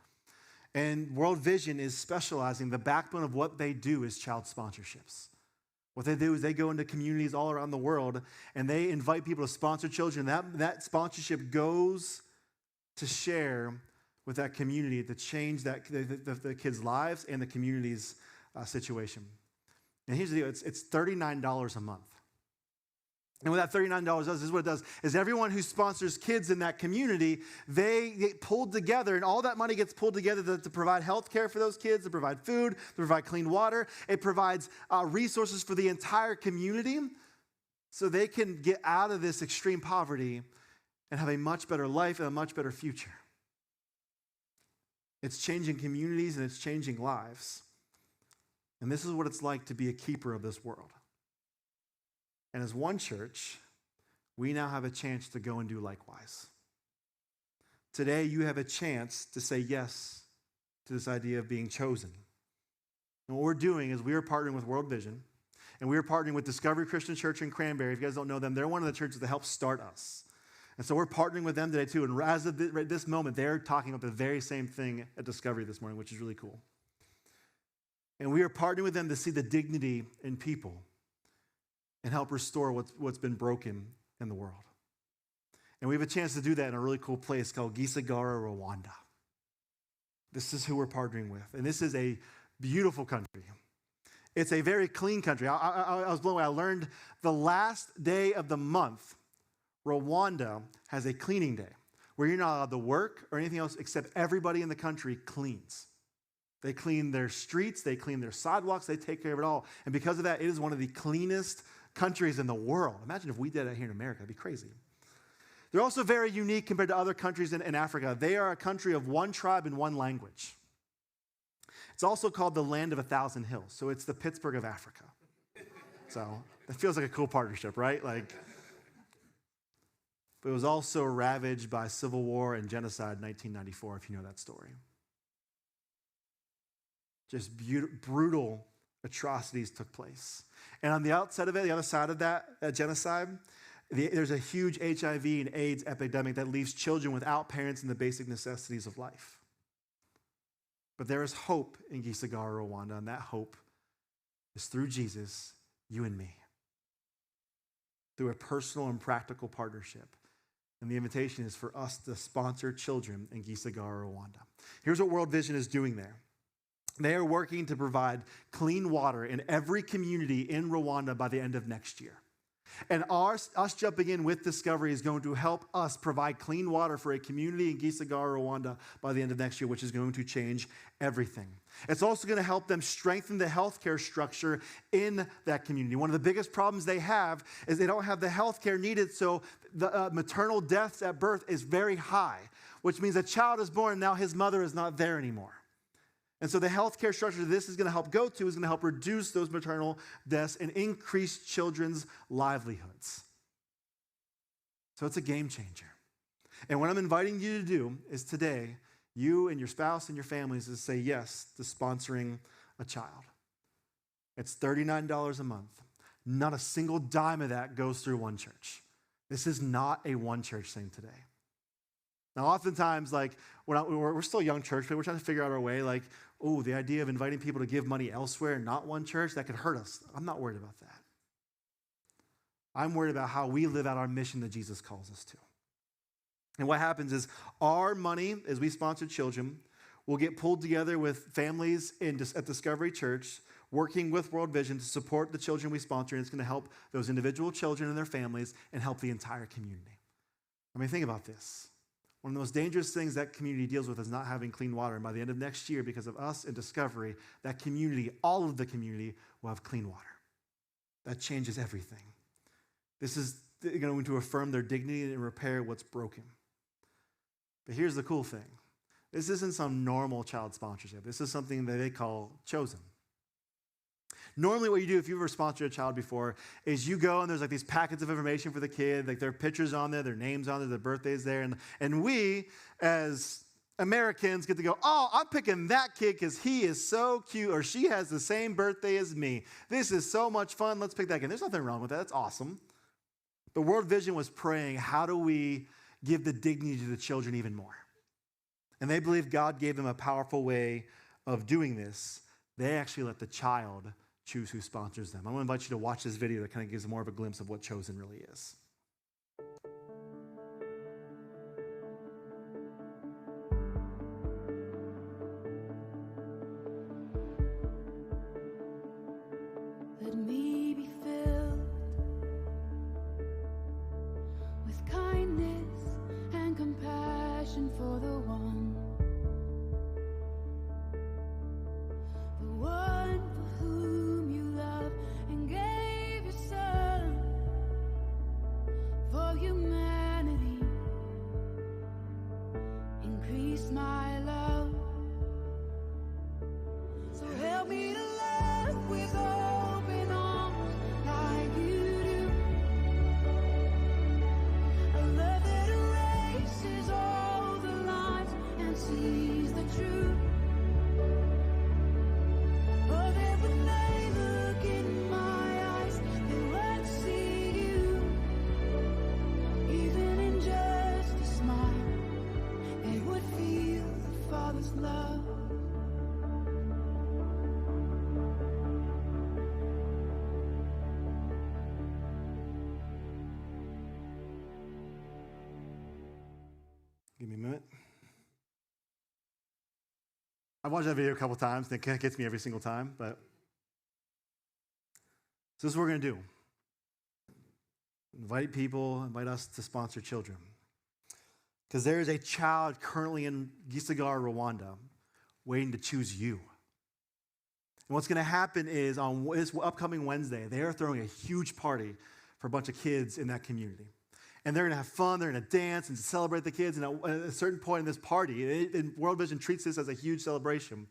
And World Vision is specializing. The backbone of what they do is child sponsorships. What they do is they go into communities all around the world, and they invite people to sponsor children. That sponsorship goes to share with that community to change the kids' lives and the community's situation. And here's the deal. It's $39 a month. And what that $39 does, this is what it does, is everyone who sponsors kids in that community, they get pulled together, and all that money gets pulled together to provide health care for those kids, to provide food, to provide clean water. It provides resources for the entire community so they can get out of this extreme poverty and have a much better life and a much better future. It's changing communities and it's changing lives. And this is what it's like to be a keeper of this world. And as one church, we now have a chance to go and do likewise. Today, you have a chance to say yes to this idea of being chosen. And what we're doing is we are partnering with World Vision, and we are partnering with Discovery Christian Church in Cranberry. If you guys don't know them, they're one of the churches that helped start us. And so we're partnering with them today too. And as of this moment, they're talking about the very same thing at Discovery this morning, which is really cool. And we are partnering with them to see the dignity in people and help restore what's been broken in the world. And we have a chance to do that in a really cool place called Gisagara, Rwanda. This is who we're partnering with. And this is a beautiful country. It's a very clean country. I was blown away. I learned the last day of the month, Rwanda has a cleaning day where you're not allowed to work or anything else except everybody in the country cleans. They clean their streets, they clean their sidewalks, they take care of it all. And because of that, it is one of the cleanest countries in the world. Imagine if we did that here in America. It'd be crazy. They're also very unique compared to other countries in Africa. They are a country of one tribe and one language. It's also called the land of 1,000 hills. So it's the Pittsburgh of Africa. So that feels like a cool partnership, right? But it was also ravaged by civil war and genocide in 1994, if you know that story. Just brutal atrocities took place. And on the outside of it, the other side of that genocide, there's a huge HIV and AIDS epidemic that leaves children without parents and the basic necessities of life. But there is hope in Gisagara, Rwanda, and that hope is through Jesus, you and me. through a personal and practical partnership. And the invitation is for us to sponsor children in Gisagara, Rwanda. Here's what World Vision is doing there. They are working to provide clean water in every community in Rwanda by the end of next year. And us jumping in with Discovery is going to help us provide clean water for a community in Gisagara, Rwanda by the end of next year, which is going to change everything. It's also going to help them strengthen the healthcare structure in that community. One of the biggest problems they have is they don't have the healthcare needed, so the maternal deaths at birth is very high, which means a child is born and now his mother is not there anymore. And so the healthcare structure this is going to help go to is going to help reduce those maternal deaths and increase children's livelihoods. So it's a game changer. And what I'm inviting you to do is today, you and your spouse and your families, is to say yes to sponsoring a child. It's $39 a month. Not a single dime of that goes through one church. This is not a one church thing today. Now, oftentimes, like, we're still a young church, but we're trying to figure out our way, like, oh, the idea of inviting people to give money elsewhere and not one church, that could hurt us. I'm not worried about that. I'm worried about how we live out our mission that Jesus calls us to. And what happens is our money, as we sponsor children, will get pulled together with families at Discovery Church, working with World Vision to support the children we sponsor, and it's going to help those individual children and their families and help the entire community. I mean, think about this. One of the most dangerous things that community deals with is not having clean water. And by the end of next year, because of us and Discovery, that community, all of the community, will have clean water. That changes everything. This is going to affirm their dignity and repair what's broken. But here's the cool thing. This isn't some normal child sponsorship. This is something that they call chosen. Normally what you do if you've ever sponsored a child before is you go and there's like these packets of information for the kid, like their pictures on there, their names on there, their birthdays there, and we as Americans get to go, oh, I'm picking that kid because he is so cute or she has the same birthday as me. This is so much fun. Let's pick that kid. There's nothing wrong with that. That's awesome. But World Vision was praying, how do we give the dignity to the children even more? And they believe God gave them a powerful way of doing this. They actually let the child choose who sponsors them. I'm going to invite you to watch this video that kind of gives more of a glimpse of what chosen really is. Let me be filled with kindness and compassion for the one for whom you love and gave your son for humanity. Increase my love, so help me to love with open arms like you do. A love that erases all the lines and sees the truth. Oh, that when they look in my eyes, they would see you. Even in just a smile, they would feel the Father's love. Give me a minute. I've watched that video a couple times, and it kind of gets me every single time, but so this is what we're going to do. Invite us to sponsor children. Because there is a child currently in Gisagara, Rwanda, waiting to choose you. And what's going to happen is on this upcoming Wednesday, they are throwing a huge party for a bunch of kids in that community. And they're going to have fun, they're going to dance and celebrate the kids. And at a certain point in this party, and World Vision treats this as a huge celebration,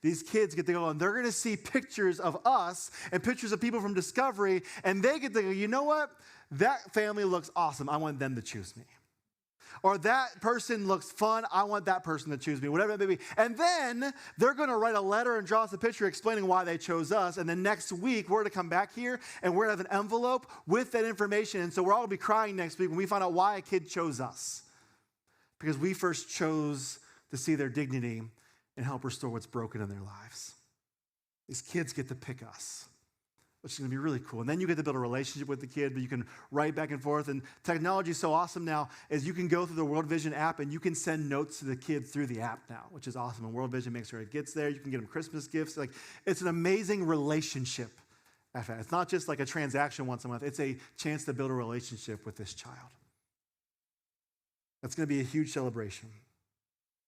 these kids get to go and they're going to see pictures of us and pictures of people from Discovery, and they get to go, you know what? That family looks awesome. I want them to choose me. Or that person looks fun. I want that person to choose me, whatever it may be. And then they're going to write a letter and draw us a picture explaining why they chose us. And then next week, we're going to come back here and we're going to have an envelope with that information. And so we're all going to be crying next week when we find out why a kid chose us. Because we first chose to see their dignity and help restore what's broken in their lives. These kids get to pick us. which is going to be really cool. And then you get to build a relationship with the kid, but you can write back and forth. And technology is so awesome now is you can go through the World Vision app and you can send notes to the kid through the app now, which is awesome. And World Vision makes sure it gets there. You can get them Christmas gifts. Like, it's an amazing relationship. It's not just like a transaction once a month. It's a chance to build a relationship with this child. That's going to be a huge celebration.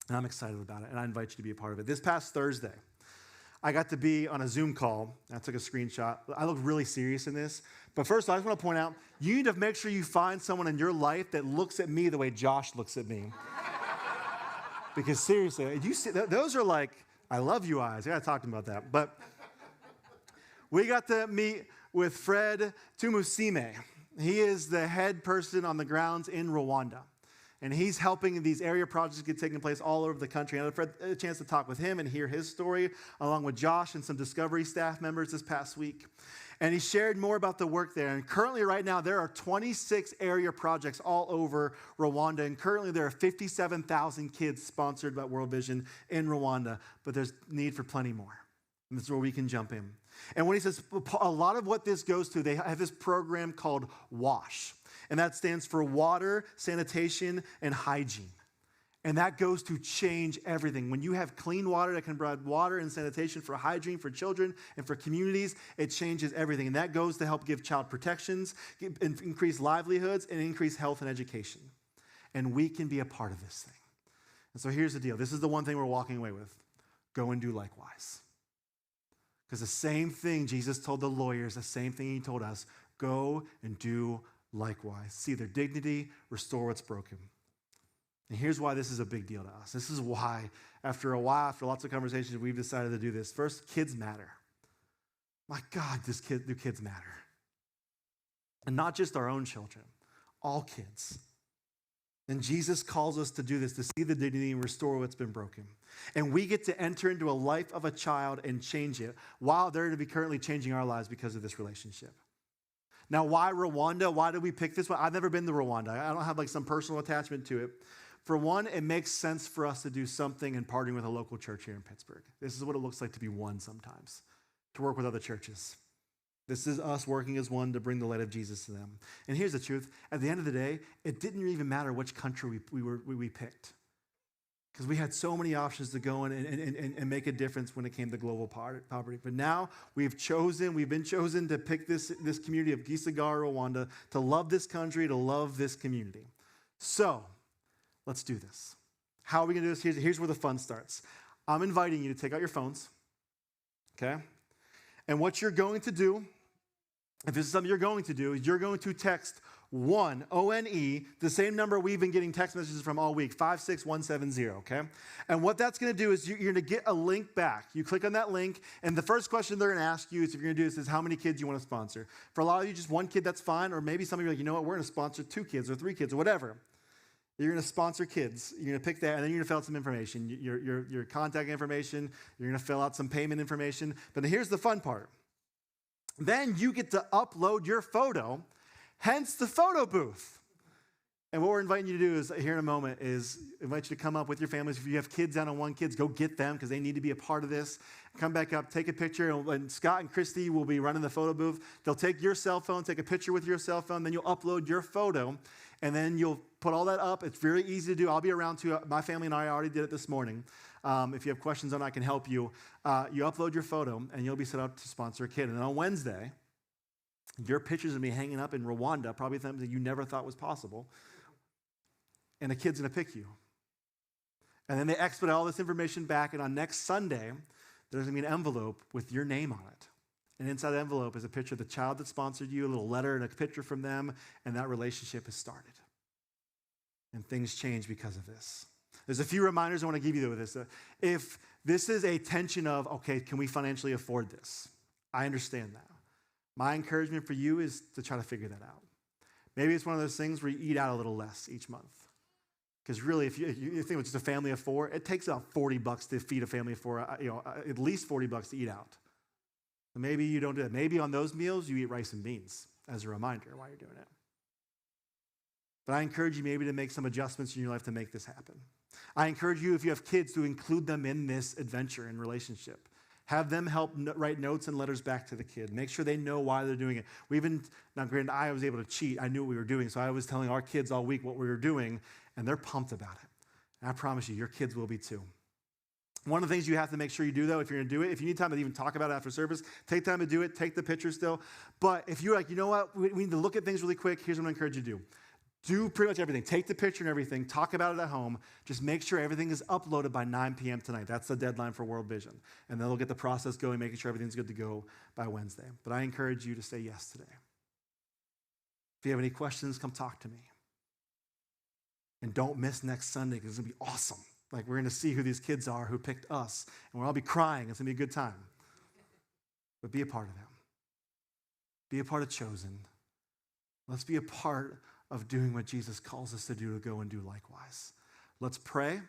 And I'm excited about it, and I invite you to be a part of it. This past Thursday, I got to be on a Zoom call. I took a screenshot. I look really serious in this. But first, I just want to point out, you need to make sure you find someone in your life that looks at me the way Josh looks at me. Because seriously, you see, those are like, I love you eyes. I got to talk to him about that. But we got to meet with Fred Tumusime. He is the head person on the grounds in Rwanda. And he's helping these area projects get taking place all over the country. And I had a chance to talk with him and hear his story, along with Josh and some Discovery staff members this past week. And he shared more about the work there. And currently, right now, there are 26 area projects all over Rwanda. And currently, there are 57,000 kids sponsored by World Vision in Rwanda. But there's need for plenty more. And this is where we can jump in. And when he says, a lot of what this goes to, they have this program called WASH. And that stands for water, sanitation, and hygiene. And that goes to change everything. When you have clean water that can provide water and sanitation for hygiene for children and for communities, it changes everything. And that goes to help give child protections, increase livelihoods, and increase health and education. And we can be a part of this thing. And so here's the deal. This is the one thing we're walking away with. Go and do likewise. Because the same thing Jesus told the lawyers, the same thing he told us, go and do likewise. See their dignity, restore what's broken. And here's why this is a big deal to us. This is why, after a while, after lots of conversations, we've decided to do this. First, kids matter. My God, do kids matter? And not just our own children, all kids. And Jesus calls us to do this, to see the dignity and restore what's been broken. And we get to enter into a life of a child and change it while they're to be currently changing our lives because of this relationship. Now, why Rwanda? Why did we pick this one? I've never been to Rwanda. I don't have like some personal attachment to it. For one, it makes sense for us to do something and partnering with a local church here in Pittsburgh. This is what it looks like to be one sometimes, to work with other churches. This is us working as one to bring the light of Jesus to them. And here's the truth. At the end of the day, it didn't even matter which country we picked. Because we had so many options to go in and make a difference when it came to global poverty. But now we've been chosen to pick this community of Gisagara, Rwanda, to love this country, to love this community. So let's do this. How are we going to do this? Here's where the fun starts. I'm inviting you to take out your phones, okay? And what you're going to do, if this is something you're going to do, is you're going to text ONE, O-N-E, the same number we've been getting text messages from all week, 56170, okay? And what that's going to do is you're going to get a link back. You click on that link, and the first question they're going to ask you is, if you're going to do this, is how many kids you want to sponsor. For a lot of you, just one kid, that's fine. Or maybe some of you are like, you know what, we're going to sponsor 2 kids or 3 kids or whatever. You're going to sponsor kids. You're going to pick that, and then you're going to fill out some information, your contact information. You're going to fill out some payment information. But here's the fun part. Then you get to upload your photo, hence the photo booth. And what we're inviting you to do is, here in a moment, is invite you to come up with your families. If you have kids down on One Kids, go get them because they need to be a part of this. Come back up, take a picture, and Scott and Christy will be running the photo booth. They'll take your cell phone, take a picture with your cell phone, then you'll upload your photo, and then you'll put all that up. It's very easy to do. I'll be around too. My family and I already did it this morning. If you have questions on it, I can help you. You upload your photo, and you'll be set up to sponsor a kid. And then on Wednesday, your picture's going to be hanging up in Rwanda, probably something that you never thought was possible. And a kid's going to pick you. And then they expedite all this information back, and on next Sunday, there's going to be an envelope with your name on it. And inside the envelope is a picture of the child that sponsored you, a little letter and a picture from them, and that relationship has started. And things change because of this. There's a few reminders I want to give you though with this. If this is a tension of, okay, can we financially afford this? I understand that. My encouragement for you is to try to figure that out. Maybe it's one of those things where you eat out a little less each month. Because really, if you think it's just a family of 4, it takes about $40 to feed a family of 4, at least $40 to eat out. So maybe you don't do that. Maybe on those meals, you eat rice and beans as a reminder while you're doing it. But I encourage you maybe to make some adjustments in your life to make this happen. I encourage you, if you have kids, to include them in this adventure and relationship. Have them help write notes and letters back to the kid. Make sure they know why they're doing it. Now granted, I was able to cheat. I knew what we were doing, so I was telling our kids all week what we were doing, and they're pumped about it. And I promise you, your kids will be too. One of the things you have to make sure you do, though, if you're going to do it, if you need time to even talk about it after service, take time to do it, take the picture still. But if you're like, you know what, we need to look at things really quick, here's what I encourage you to do. Do pretty much everything. Take the picture and everything. Talk about it at home. Just make sure everything is uploaded by 9 p.m. tonight. That's the deadline for World Vision. And then they'll get the process going, making sure everything's good to go by Wednesday. But I encourage you to say yes today. If you have any questions, come talk to me. And don't miss next Sunday because it's going to be awesome. Like, we're going to see who these kids are who picked us, and we'll all be crying. It's going to be a good time. But be a part of them. Be a part of Chosen. Let's be a part of doing what Jesus calls us to do, to go and do likewise. Let's pray,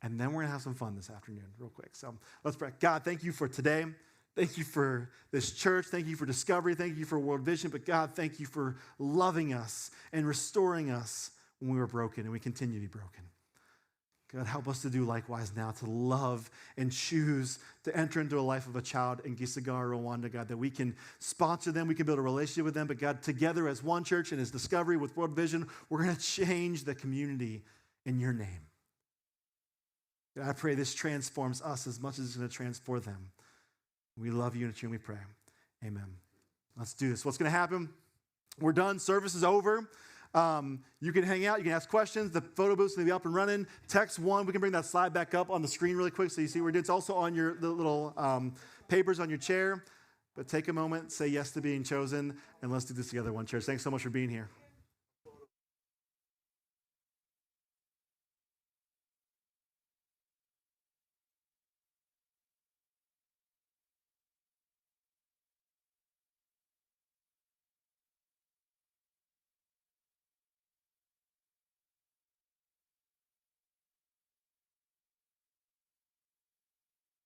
and then we're going to have some fun this afternoon real quick. So let's pray. God, thank you for today. Thank you for this church. Thank you for Discovery. Thank you for World Vision. But God, thank you for loving us and restoring us when we were broken, and we continue to be broken. God, help us to do likewise now, to love and choose to enter into a life of a child in Gisagara, Rwanda, God, that we can sponsor them, we can build a relationship with them, but God, together as one church and as Discovery with World Vision, we're going to change the community in your name. God, I pray this transforms us as much as it's going to transform them. We love you and we pray. Amen. Let's do this. What's going to happen? We're done. Service is over. You can hang out. You can ask questions. The photo booth's going to be up and running. Text 1. We can bring that slide back up on the screen really quick so you see what we're doing. It's also on your the little papers on your chair. But take a moment, say yes to being chosen, and let's do this together, one church. Thanks so much for being here.